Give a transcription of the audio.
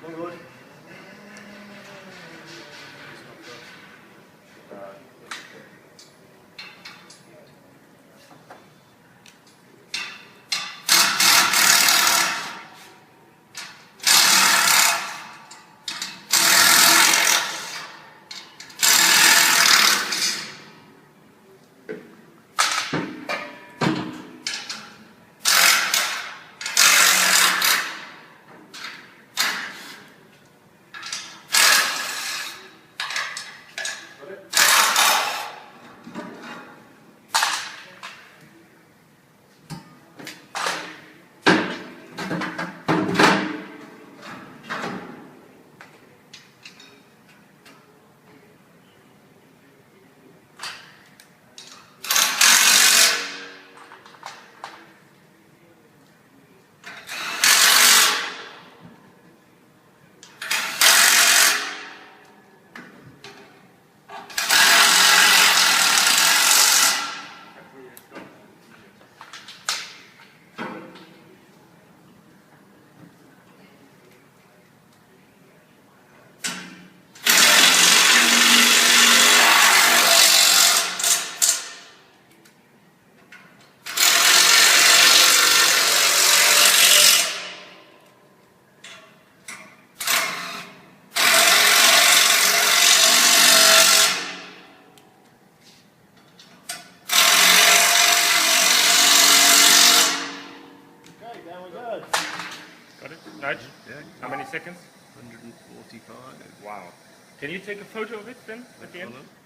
Good. Okay, that was good. Got it? Nudge? Yeah. How many seconds? 145. Wow. Can you take a photo of it then at the end? Hold on.